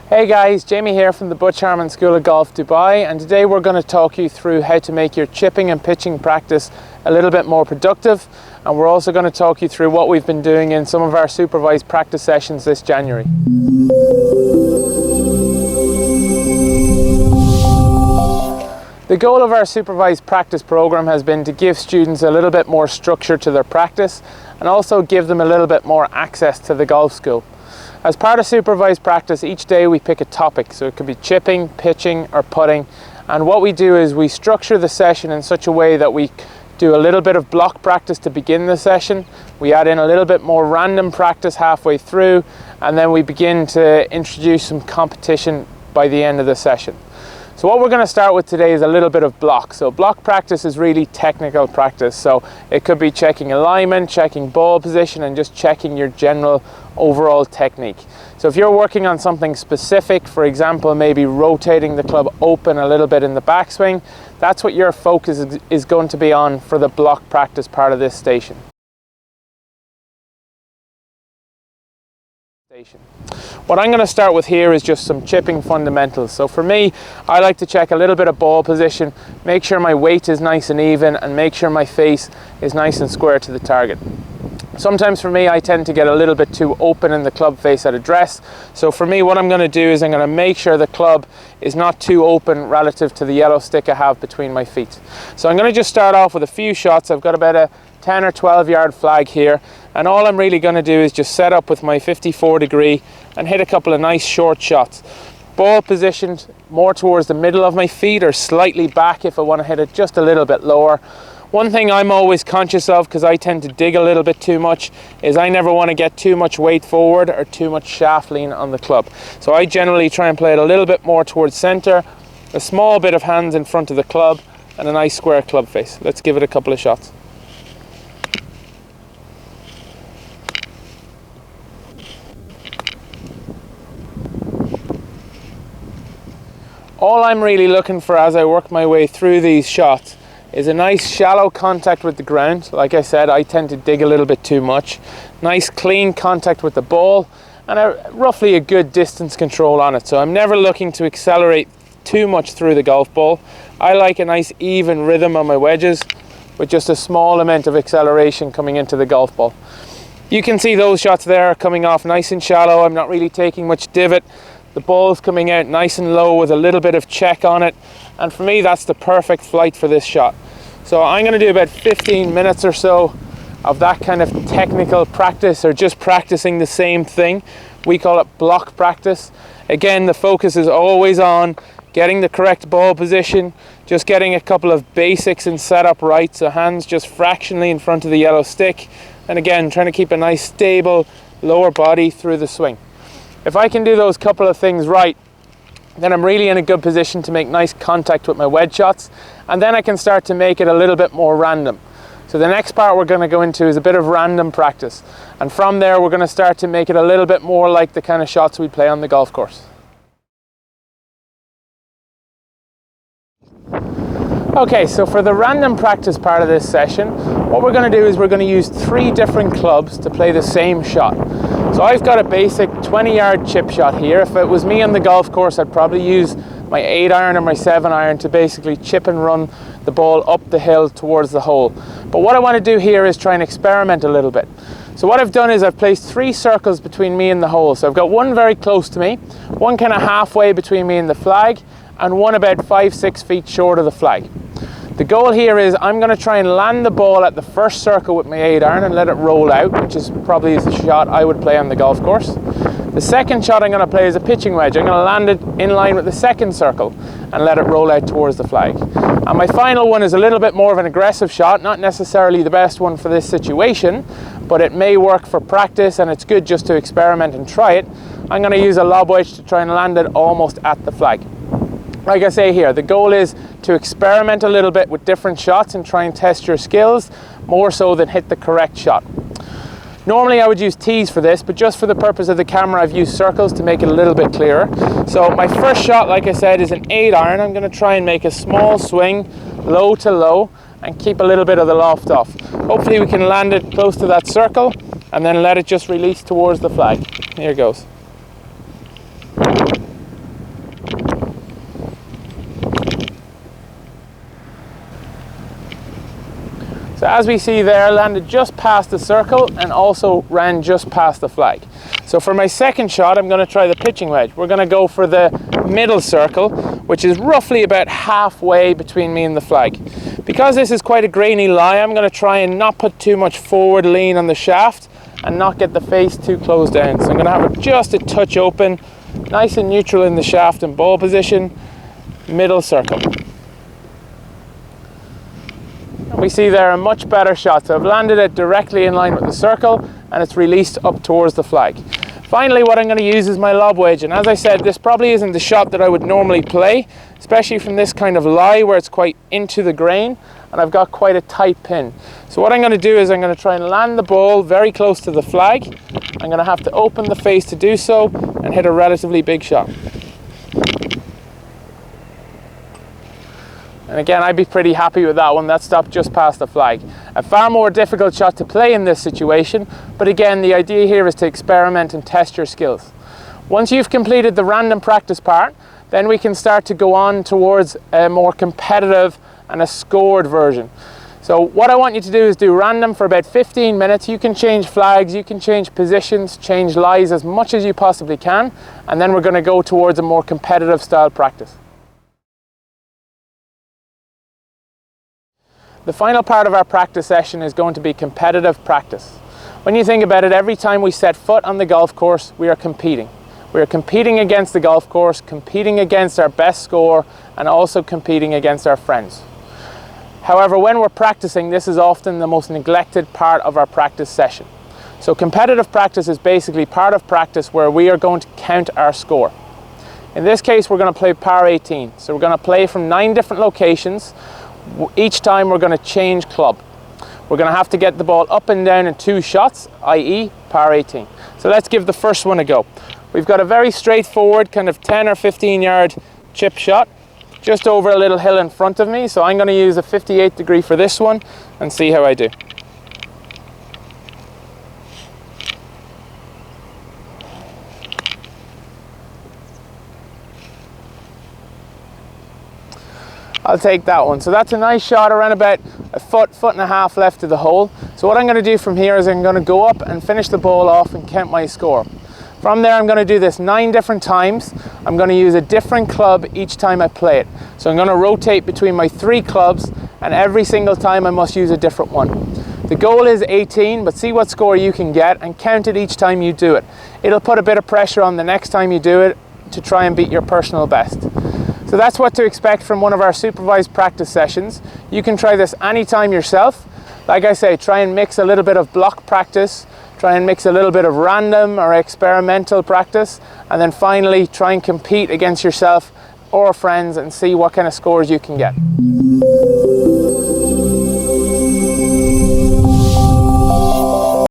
Hey guys, Jamie here from the Butch Harmon School of Golf, Dubai, and today we're going to talk you through how to make your chipping and pitching practice a little bit more productive, and we're also going to talk you through what we've been doing in some of our supervised practice sessions this January. The goal of our supervised practice program has been to give students a little bit more structure to their practice and also give them a little bit more access to the golf school. As part of supervised practice, each day we pick a topic, so it could be chipping, pitching or putting, and what we do is we structure the session in such a way that we do a little bit of block practice to begin the session, we add in a little bit more random practice halfway through, and then we begin to introduce some competition by the end of the session. So what we're going to start with today is a little bit of block. So block practice is really technical practice. So it could be checking alignment, checking ball position, and just checking your general overall technique. So if you're working on something specific, for example, maybe rotating the club open a little bit in the backswing, that's what your focus is going to be on for the block practice part of this station. What I'm going to start with here is just some chipping fundamentals. So for me, I like to check a little bit of ball position, make sure my weight is nice and even, and make sure my face is nice and square to the target. Sometimes for me, I tend to get a little bit too open in the club face at address. So for me, what I'm going to do is I'm going to make sure the club is not too open relative to the yellow stick I have between my feet. So I'm going to just start off with a few shots. I've got about a 10 or 12 yard flag here, and all I'm really going to do is just set up with my 54 degree and hit a couple of nice short shots. Ball positioned more towards the middle of my feet or slightly back if I want to hit it just a little bit lower. One thing I'm always conscious of, because I tend to dig a little bit too much, is I never want to get too much weight forward or too much shaft lean on the club. So I generally try and play it a little bit more towards center, a small bit of hands in front of the club, and a nice square club face. Let's give it a couple of shots. All I'm really looking for as I work my way through these shots is a nice shallow contact with the ground. Like I said, I tend to dig a little bit too much. Nice clean contact with the ball and roughly a good distance control on it. So I'm never looking to accelerate too much through the golf ball. I like a nice even rhythm on my wedges with just a small amount of acceleration coming into the golf ball. You can see those shots there coming off nice and shallow. I'm not really taking much divot. The ball's coming out nice and low with a little bit of check on it. And for me, that's the perfect flight for this shot. So I'm going to do about 15 minutes or so of that kind of technical practice, or just practicing the same thing. We call it block practice. Again, the focus is always on getting the correct ball position, just getting a couple of basics and setup right. So hands just fractionally in front of the yellow stick. And again, trying to keep a nice stable lower body through the swing. If I can do those couple of things right, then I'm really in a good position to make nice contact with my wedge shots, and then I can start to make it a little bit more random. So the next part we're going to go into is a bit of random practice, and from there we're going to start to make it a little bit more like the kind of shots we play on the golf course. Okay, so for the random practice part of this session, what we're going to do is we're going to use 3 different clubs to play the same shot. So I've got a basic 20-yard chip shot here. If it was me on the golf course, I'd probably use my 8-iron or my 7-iron to basically chip and run the ball up the hill towards the hole. But what I want to do here is try and experiment a little bit. So what I've done is I've placed 3 circles between me and the hole. So I've got one very close to me, one kind of halfway between me and the flag, and one about 5-6 feet short of the flag. The goal here is I'm going to try and land the ball at the first circle with my 8-iron and let it roll out, which is probably the shot I would play on the golf course. The second shot I'm going to play is a pitching wedge. I'm going to land it in line with the second circle and let it roll out towards the flag. And my final one is a little bit more of an aggressive shot, not necessarily the best one for this situation, but it may work for practice and it's good just to experiment and try it. I'm going to use a lob wedge to try and land it almost at the flag. Like I say here, the goal is to experiment a little bit with different shots and try and test your skills more so than hit the correct shot. Normally I would use tees for this, but just for the purpose of the camera I've used circles to make it a little bit clearer. So my first shot, like I said, is an 8-iron. I'm going to try and make a small swing, low to low, and keep a little bit of the loft off. Hopefully we can land it close to that circle and then let it just release towards the flag. Here it goes. So as we see there, landed just past the circle and also ran just past the flag. So for my second shot, I'm going to try the pitching wedge. We're going to go for the middle circle, which is roughly about halfway between me and the flag. Because this is quite a grainy lie, I'm going to try and not put too much forward lean on the shaft and not get the face too closed down. So I'm going to have it just a touch open, nice and neutral in the shaft and ball position, middle circle. We see there a much better shot. So I've landed it directly in line with the circle and it's released up towards the flag. Finally, what I'm going to use is my lob wedge, and as I said, this probably isn't the shot that I would normally play, especially from this kind of lie where it's quite into the grain and I've got quite a tight pin. So what I'm going to do is I'm going to try and land the ball very close to the flag. I'm going to have to open the face to do so and hit a relatively big shot. And again, I'd be pretty happy with that one. That stopped just past the flag. A far more difficult shot to play in this situation, but again, the idea here is to experiment and test your skills. Once you've completed the random practice part, then we can start to go on towards a more competitive and a scored version. So what I want you to do is do random for about 15 minutes. You can change flags, you can change positions, change lies as much as you possibly can, and then we're going to go towards a more competitive style practice. The final part of our practice session is going to be competitive practice. When you think about it, every time we set foot on the golf course, we are competing. We are competing against the golf course, competing against our best score, and also competing against our friends. However, when we're practicing, this is often the most neglected part of our practice session. So competitive practice is basically part of practice where we are going to count our score. In this case, we're going to play par 18. So we're going to play from 9 different locations. Each time we're going to change club. We're going to have to get the ball up and down in 2 shots, i.e. par 18. So let's give the first one a go. We've got a very straightforward kind of 10 or 15 yard chip shot just over a little hill in front of me. So I'm going to use a 58 degree for this one and see how I do. I'll take that one. So that's a nice shot around about a foot and a half left to the hole. So what I'm going to do from here is I'm going to go up and finish the ball off and count my score. From there I'm going to do this 9 different times. I'm going to use a different club each time I play it. So I'm going to rotate between my 3 clubs and every single time I must use a different one. The goal is 18, but see what score you can get and count it each time you do it. It'll put a bit of pressure on the next time you do it to try and beat your personal best. So that's what to expect from one of our supervised practice sessions. You can try this anytime yourself. Like I say, try and mix a little bit of block practice, try and mix a little bit of random or experimental practice, and then finally try and compete against yourself or friends and see what kind of scores you can get.